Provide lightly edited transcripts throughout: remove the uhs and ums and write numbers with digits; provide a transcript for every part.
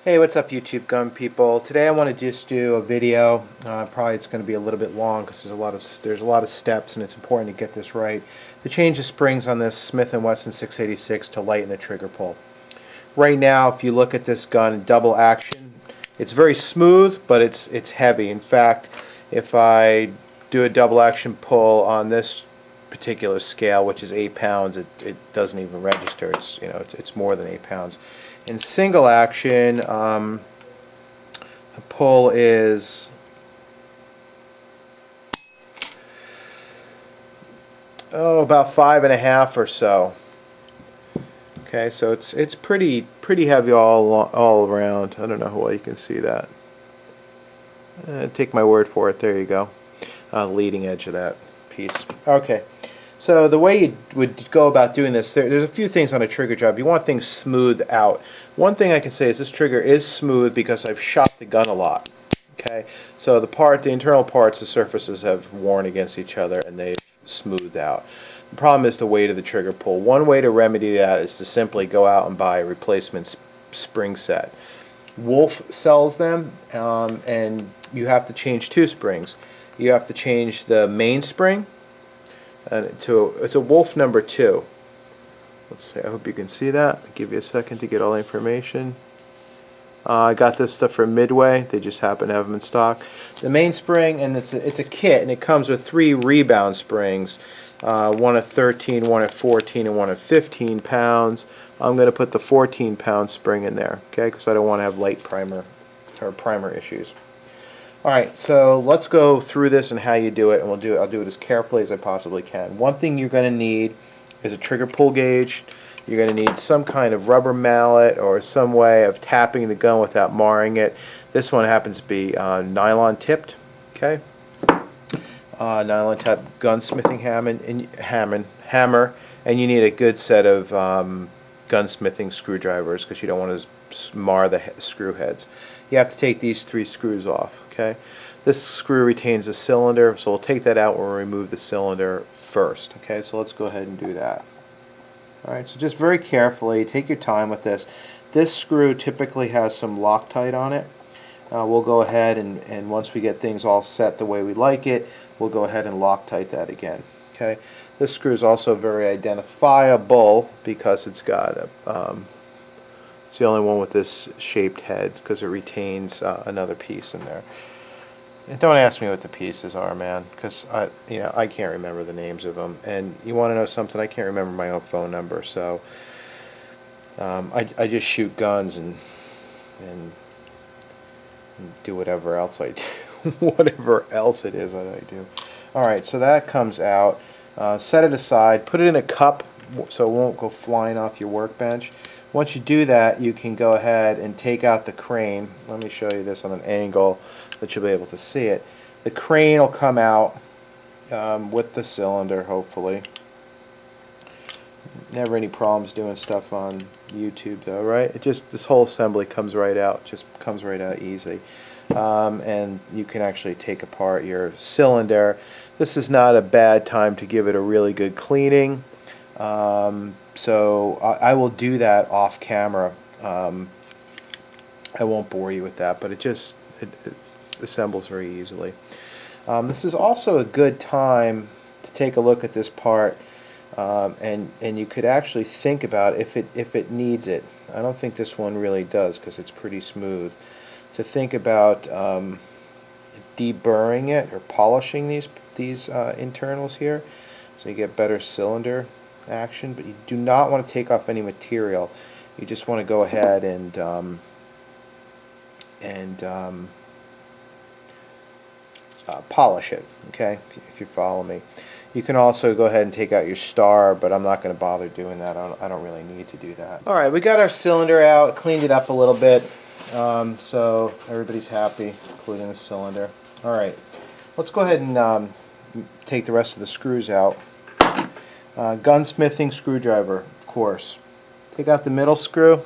Hey, what's up YouTube gun people? Today I want to just do a video. Probably it's going to be a little bit long because there's a lot of steps and it's important to get this right. To change the springs on this Smith & Wesson 686 to lighten the trigger pull. Right now, if you look at this gun, double action, it's very smooth, but it's heavy. In fact, if I do a double action pull on this particular scale, which is 8 pounds, it doesn't even register. It's more than 8 pounds. In single action, the pull is about 5.5 or so. Okay, so it's pretty heavy all around. I don't know how well you can see that. Take my word for it. There you go. Leading edge of that piece. Okay. So the way you would go about doing this, there's a few things on a trigger job. You want things smoothed out. One thing I can say is this trigger is smooth because I've shot the gun a lot. Okay, so the internal parts, the surfaces have worn against each other and they've smoothed out. The problem is the weight of the trigger pull. One way to remedy that is to simply go out and buy a replacement spring set. Wolf sells them, and you have to change two springs. You have to change the mainspring. It's a Wolf number 2. Let's see. I hope you can see that. I'll give you a second to get all the information. I got this stuff from Midway. They just happen to have them in stock. The mainspring, and it's a kit, and it comes with 3 rebound springs. One at 13, one at 14, and one at 15 pounds. I'm going to put the 14-pound spring in there, okay? Because I don't want to have light primer issues. Alright, so let's go through this and how you do it, and I'll do it as carefully as I possibly can. One thing you're going to need is a trigger pull gauge. You're going to need some kind of rubber mallet or some way of tapping the gun without marring it. This one happens to be nylon tipped, okay? Nylon tipped gunsmithing hammer, and you need a good set of gunsmithing screwdrivers because you don't want to mar the screw heads. You have to take these 3 screws off. Okay, this screw retains the cylinder, so we'll take that out when we remove the cylinder first. Okay, so let's go ahead and do that. Alright, so just very carefully, take your time with this. This screw typically has some Loctite on it. We'll go ahead and once we get things all set the way we like it, we'll go ahead and Loctite that again. Okay, this screw is also very identifiable because it's got a it's the only one with this shaped head because it retains another piece in there. And don't ask me what the pieces are, man, because I can't remember the names of them. And you want to know something? I can't remember my own phone number, so I just shoot guns and do whatever else I do, whatever else it is that I do. All right, so that comes out. Set it aside. Put it in a cup so it won't go flying off your workbench. Once you do that, you can go ahead and take out the crane. Let me show you this on an angle that you'll be able to see it. The crane will come out with the cylinder, hopefully. Never any problems doing stuff on YouTube though, right? This whole assembly comes right out, just comes right out easy. And you can actually take apart your cylinder. This is not a bad time to give it a really good cleaning. So I will do that off camera. I won't bore you with that, but it assembles very easily. This is also a good time to take a look at this part, and you could actually think about if it needs it. I don't think this one really does because it's pretty smooth. To think about deburring it or polishing these internals here, so you get better cylinder action, but you do not want to take off any material. You just want to go ahead and polish it, okay, if you follow me. You can also go ahead and take out your star, but I'm not going to bother doing that. I don't really need to do that. Alright, we got our cylinder out, cleaned it up a little bit, so everybody's happy, including the cylinder. Alright, let's go ahead and take the rest of the screws out. Gunsmithing screwdriver, of course. Take out the middle screw.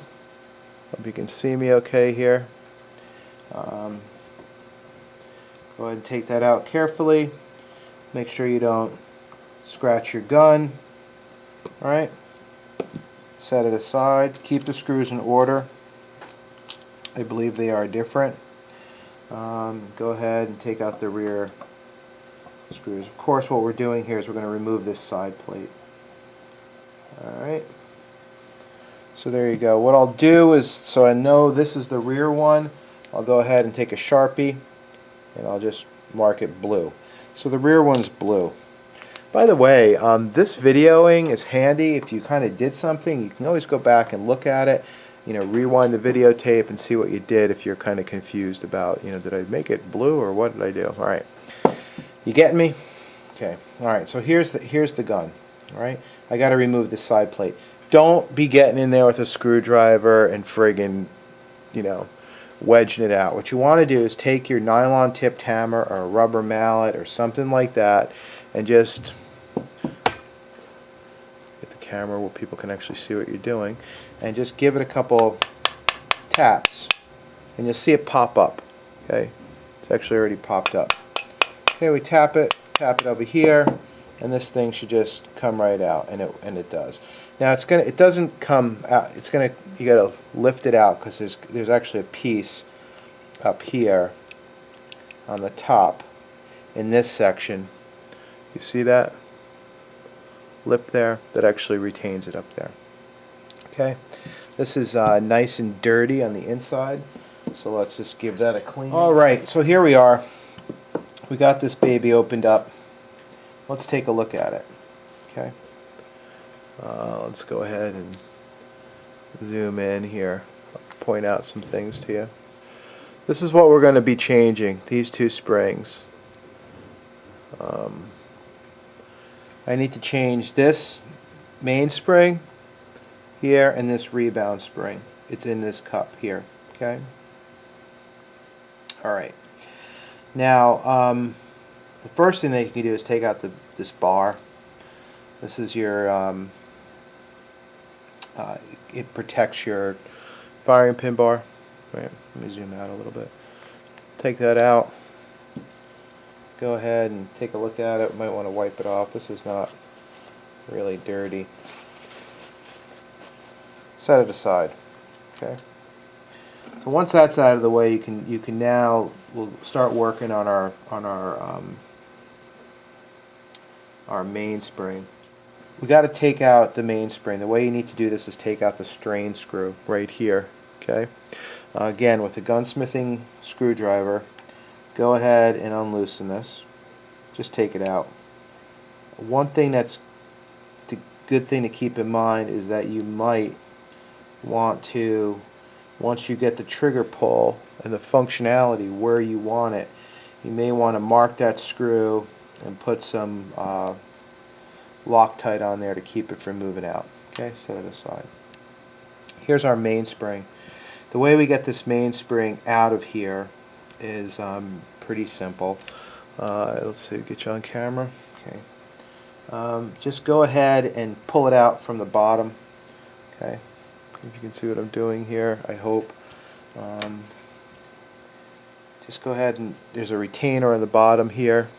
Hope you can see me okay here. Go ahead and take that out carefully. Make sure you don't scratch your gun. Alright. Set it aside. Keep the screws in order. I believe they are different. Go ahead and take out the rear screws. Of course, what we're doing here is we're going to remove this side plate. Alright. So there you go. What I'll do is, so I know this is the rear one, I'll go ahead and take a Sharpie and I'll just mark it blue. So the rear one's blue. By the way, this videoing is handy. If you kind of did something, you can always go back and look at it, you know, rewind the videotape and see what you did if you're kind of confused about, you know, did I make it blue or what did I do? Alright. You getting me? Okay. Alright, so here's the gun. Alright? I got to remove this side plate. Don't be getting in there with a screwdriver and friggin', you know, wedging it out. What you want to do is take your nylon tipped hammer or a rubber mallet or something like that and just get the camera where people can actually see what you're doing and just give it a couple taps and you'll see it pop up. Okay, it's actually already popped up. Okay, we tap it over here, and this thing should just come right out, and it does. Now it doesn't come out. You gotta lift it out because there's actually a piece up here on the top in this section. You see that lip there? That actually retains it up there. Okay, this is nice and dirty on the inside, so let's just give that a clean. All right, so here we are. We got this baby opened up. Let's take a look at it. Okay. Let's go ahead and zoom in here. I'll point out some things to you. This is what we're going to be changing, these two springs. I need to change this mainspring here and this rebound spring. It's in this cup here. Okay. Alright. Now, the first thing that you can do is take out this bar. This is your, it protects your firing pin bar. Right, let me zoom out a little bit. Take that out. Go ahead and take a look at it. Might want to wipe it off. This is not really dirty. Set it aside. Okay. So once that's out of the way, you can now we'll start working on our mainspring. We got to take out the mainspring. The way you need to do this is take out the strain screw right here. Okay. Again, with the gunsmithing screwdriver, go ahead and unloosen this. Just take it out. One thing that's the good thing to keep in mind is that you might want to, once you get the trigger pull and the functionality where you want it, you may want to mark that screw and put some Loctite on there to keep it from moving out. Okay, set it aside. Here's our mainspring. The way we get this mainspring out of here is pretty simple. Let's see, get you on camera. Okay. Just go ahead and pull it out from the bottom. Okay. If you can see what I'm doing here, I hope. Just go ahead and there's a retainer on the bottom here.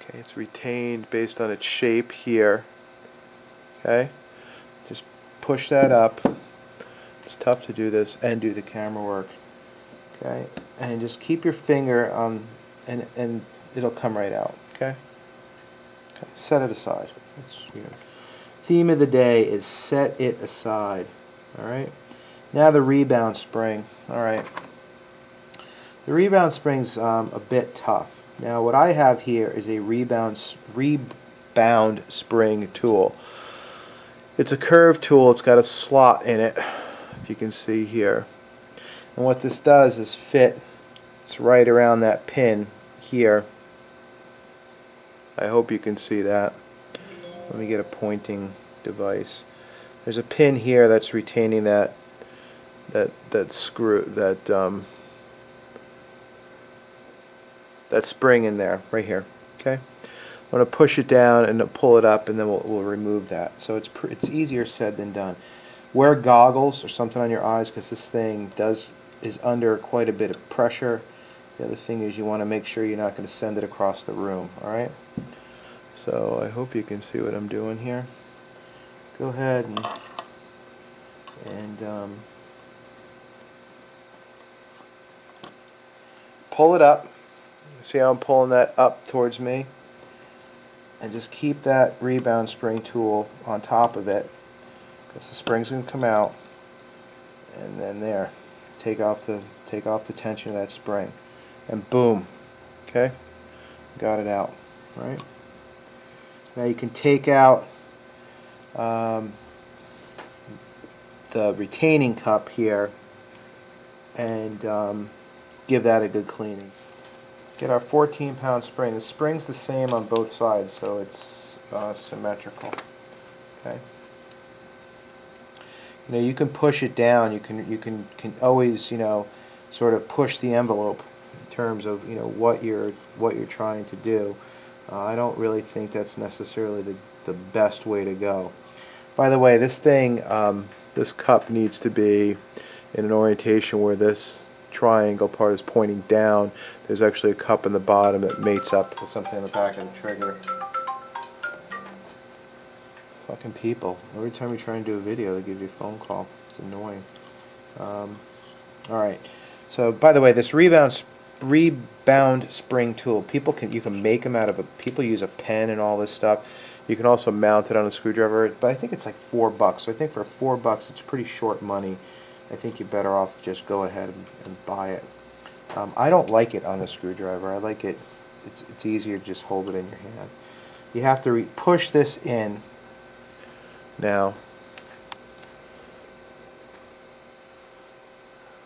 Okay, it's retained based on its shape here. Okay, just push that up. It's tough to do this and do the camera work. Okay, and just keep your finger on, and it'll come right out. Okay. Okay, set it aside. Theme of the day is set it aside. All right. Now the rebound spring. All right. The rebound spring's a bit tough. Now what I have here is a rebound spring tool. It's a curved tool. It's got a slot in it, if you can see here. And what this does is fit. It's right around that pin here. I hope you can see that. Let me get a pointing device. There's a pin here that's retaining that screw, that spring in there, right here. Okay. I'm going to push it down and pull it up, and then we'll remove that. So it's easier said than done. Wear goggles or something on your eyes because this thing is under quite a bit of pressure. The other thing is you want to make sure you're not going to send it across the room. All right. So I hope you can see what I'm doing here. Go ahead and pull it up. See how I'm pulling that up towards me? And just keep that rebound spring tool on top of it, because the spring's going to come out. And then there, take off the tension of that spring, and boom. Okay, got it out. Right. Now you can take out the retaining cup here and give that a good cleaning. Get our 14-pound spring. The spring's the same on both sides, so it's symmetrical. Okay. You know, you can push it down. You can always, you know, sort of push the envelope in terms of, you know, what you're trying to do. I don't really think that's necessarily the best way to go. By the way, this thing, this cup needs to be in an orientation where this triangle part is pointing down. There's actually a cup in the bottom that mates up with something on the back of the trigger. Fucking people. Every time you try and do a video, they give you a phone call. It's annoying. Alright. So, by the way, this rebound spring tool, you can make them out of people use a pen and all this stuff. You can also mount it on a screwdriver, but I think it's like $4. So I think for $4 it's pretty short money. I think you're better off just go ahead and buy it. I don't like it on the screwdriver. I like it. It's easier to just hold it in your hand. You have to push this in. Now,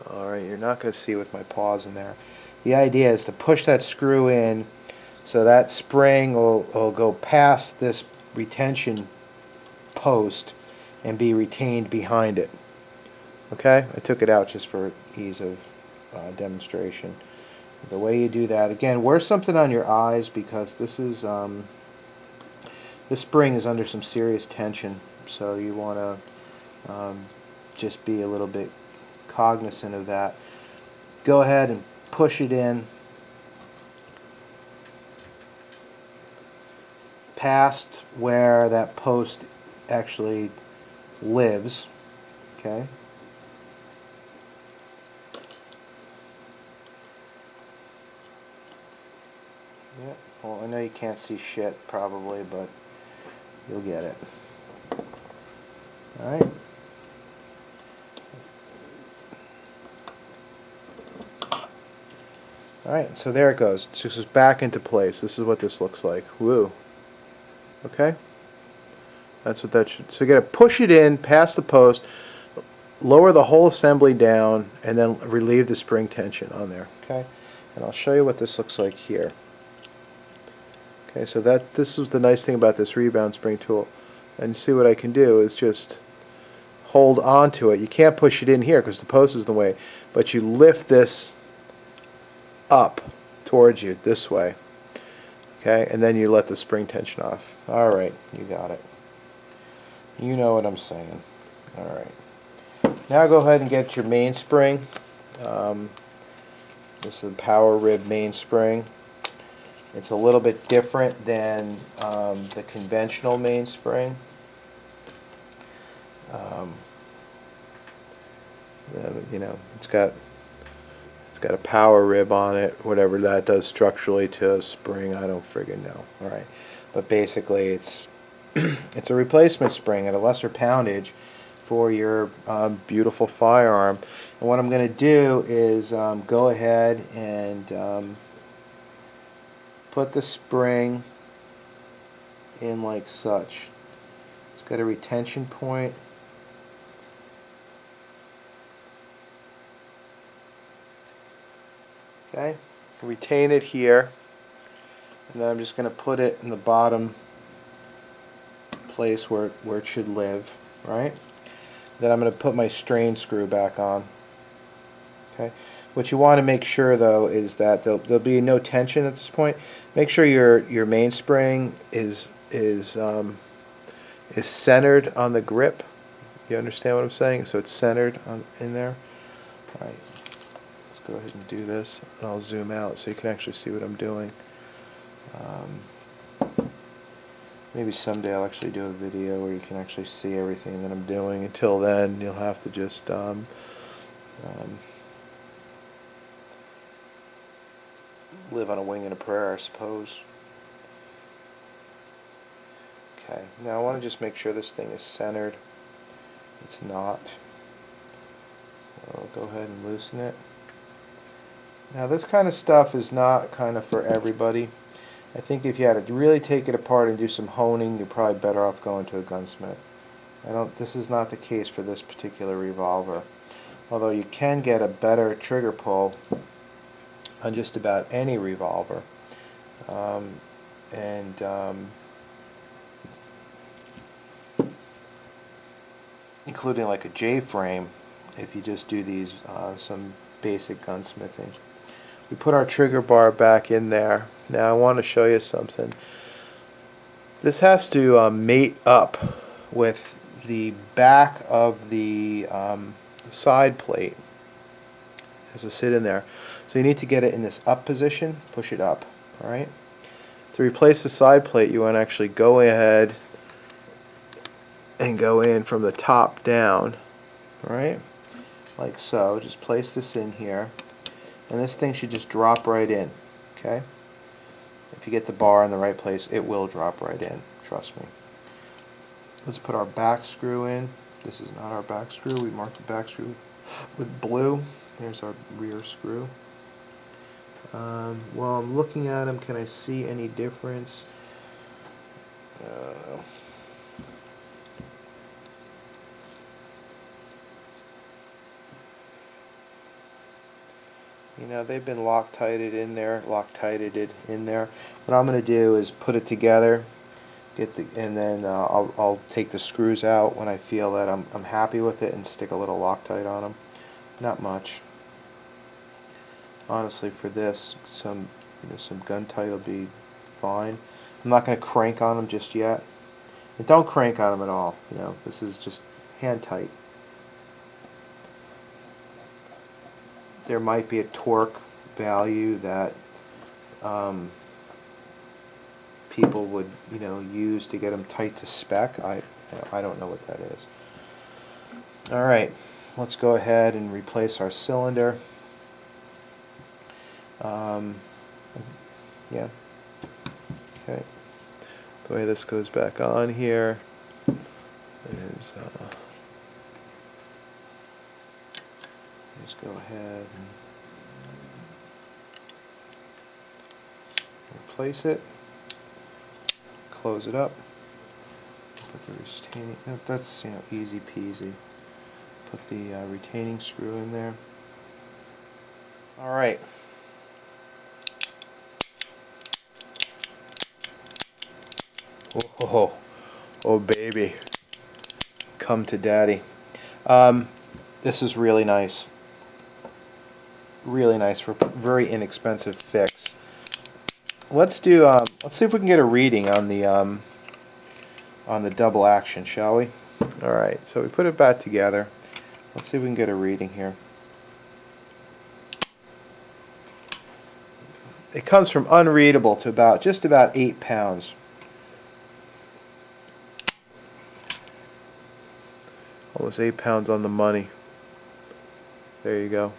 alright, you're not going to see with my paws in there. The idea is to push that screw in so that spring will go past this retention post and be retained behind it. Okay? I took it out just for ease of demonstration. The way you do that, again, wear something on your eyes because this spring is under some serious tension. So you want to just be a little bit cognizant of that. Go ahead and push it in past where that post actually lives. Okay. Yeah. Well, I know you can't see shit probably, but you'll get it. Alright. Alright, so there it goes. It just goes back into place. This is what this looks like. Woo. Okay? That's what that should... So you got to push it in past the post, lower the whole assembly down, and then relieve the spring tension on there. Okay? And I'll show you what this looks like here. Okay, so this is the nice thing about this rebound spring tool. And see what I can do is just hold on to it. You can't push it in here because the post is in the way, but you lift this up towards you this way. Okay, and then you let the spring tension off. Alright, you got it. You know what I'm saying. Alright. Now go ahead and get your mainspring. This is the power rib mainspring. It's a little bit different than the conventional mainspring. You know, it's got a power rib on it, whatever that does structurally to a spring, I don't friggin' know. All right, but basically it's it's a replacement spring at a lesser poundage for your beautiful firearm. And what I'm going to do is go ahead and put the spring in like such. It's got a retention point. Okay, retain it here, and then I'm just going to put it in the bottom place where it should live, right? Then I'm going to put my strain screw back on. Okay, what you want to make sure though is that there'll be no tension at this point. Make sure your mainspring is centered on the grip. You understand what I'm saying? So it's centered in there. All right. Go ahead and do this, and I'll zoom out so you can actually see what I'm doing. Maybe someday I'll actually do a video where you can actually see everything that I'm doing. Until then, you'll have to just live on a wing and a prayer, I suppose. Okay, now I want to just make sure this thing is centered. It's not. So I'll go ahead and loosen it. Now this kind of stuff is not kind of for everybody. I think if you had to really take it apart and do some honing, you're probably better off going to a gunsmith. This is not the case for this particular revolver. Although you can get a better trigger pull on just about any revolver. Including like a J-frame, if you just do these some basic gunsmithing. We put our trigger bar back in there. Now I want to show you something. This has to mate up with the back of the side plate. It has to sit in there. So you need to get it in this up position, push it up. Alright? To replace the side plate, you want to actually go ahead and go in from the top down. Alright? Like so. Just place this in here. And this thing should just drop right in. Okay? If you get the bar in the right place, it will drop right in. Trust me. Let's put our back screw in. This is not our back screw. We marked the back screw with blue. There's our rear screw. While I'm looking at them, can I see any difference? I don't know. You know, they've been Loctited in there. What I'm going to do is put it together, and then I'll take the screws out when I feel that I'm happy with it, and stick a little Loctite on them. Not much. Honestly, for this, some gun tight will be fine. I'm not going to crank on them just yet. And don't crank on them at all. You know, this is just hand tight. There might be a torque value that people would, use to get them tight to spec. I don't know what that is. All right, let's go ahead and replace our cylinder. Yeah. Okay. The way this goes back on here is just go ahead and replace it. Close it up. Put the retaining. That's easy peasy. Put the retaining screw in there. All right. Oh baby, come to daddy. This is really nice. Really nice for a very inexpensive fix. Let's see if we can get a reading on the double action, shall we? All right. So we put it back together. Let's see if we can get a reading here. It comes from unreadable to just about 8 pounds. Almost 8 pounds on the money. There you go.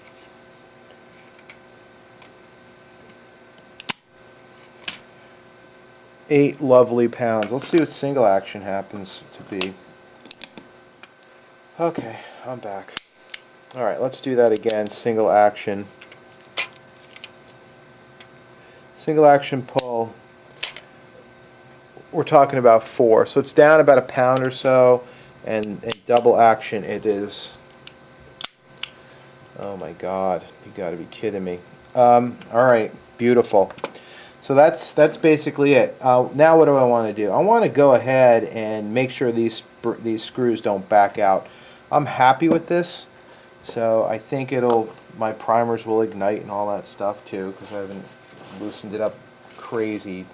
Eight lovely pounds. Let's see what single action happens to be. Okay, I'm back. Alright, let's do that again. Single action. Single action pull. We're talking about 4. So it's down about a pound or so. And double action it is. Oh my god, you gotta be kidding me. Alright, beautiful. So that's basically it. Now what do I want to do? I want to go ahead and make sure these screws don't back out. I'm happy with this, so I think my primers will ignite and all that stuff too, because I haven't loosened it up crazy.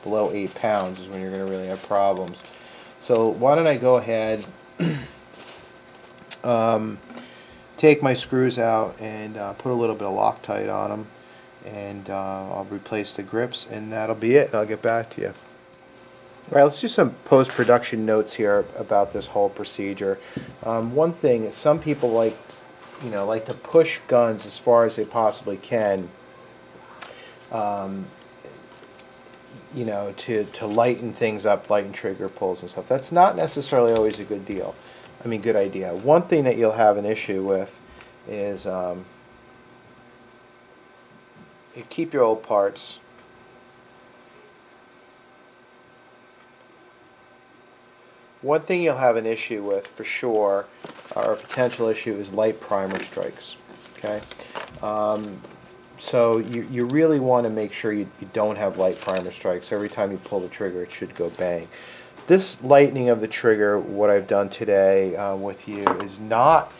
Below 8 pounds is when you're going to really have problems. So why don't I go ahead, take my screws out and put a little bit of Loctite on them, and I'll replace the grips, and that'll be it. I'll get back to you. All right, let's do some post-production notes here about this whole procedure. One thing is some people like to push guns as far as they possibly can, to lighten things up, lighten trigger pulls and stuff. That's not necessarily always a good deal. I mean, good idea. One thing that you'll have an issue with is you keep your old parts. One thing you'll have an issue with for sure, or a potential issue, is light primer strikes. Okay, so you really want to make sure you don't have light primer strikes. Every time you pull the trigger, it should go bang. This lightening of the trigger, what I've done today with you, is not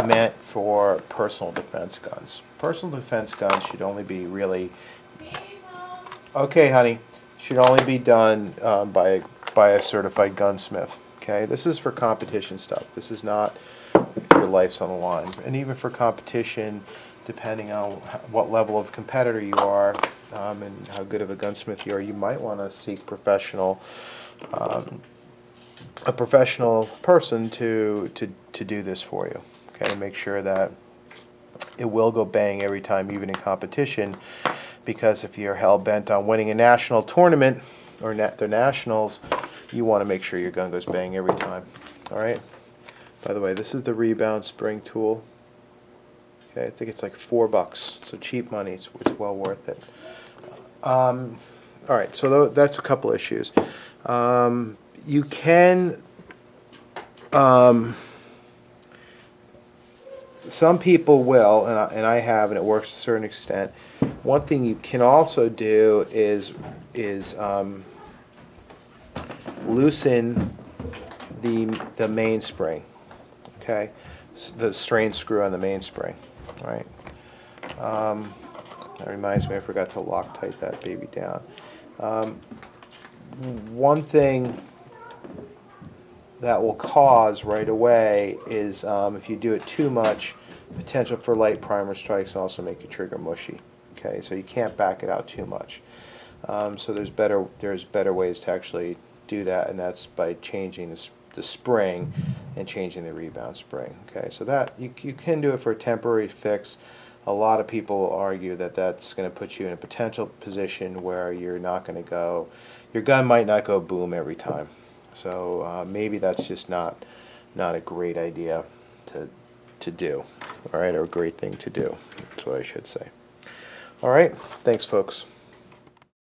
meant for personal defense guns. Personal defense guns should only be really, okay, honey, should only be done by a certified gunsmith. Okay, this is for competition stuff. This is not if your life's on the line. And even for competition, depending on what level of competitor you are and how good of a gunsmith you are, you might want to seek a professional person to do this for you. Okay, to make sure that it will go bang every time, even in competition. Because if you're hell bent on winning a national tournament or the nationals, you want to make sure your gun goes bang every time. All right. By the way, this is the Rebound Spring tool. Okay, I think it's like $4, so cheap money. It's well worth it. All right, so that's a couple issues. You can. Some people will, and I have, and it works to a certain extent. One thing you can also do is loosen the mainspring. Okay, the strain screw on the mainspring. All right. That reminds me, I forgot to Loctite that baby down. One thing that will cause right away is if you do it too much, potential for light primer strikes also make your trigger mushy. Okay, so you can't back it out too much. So there's better ways to actually do that, and that's by changing the spring and changing the rebound spring. Okay, so that you can do it for a temporary fix. A lot of people argue that that's going to put you in a potential position where you're not going to go, your gun might not go boom every time. So maybe that's just not a great idea to do. All right, or a great thing to do. That's what I should say. All right, thanks, folks.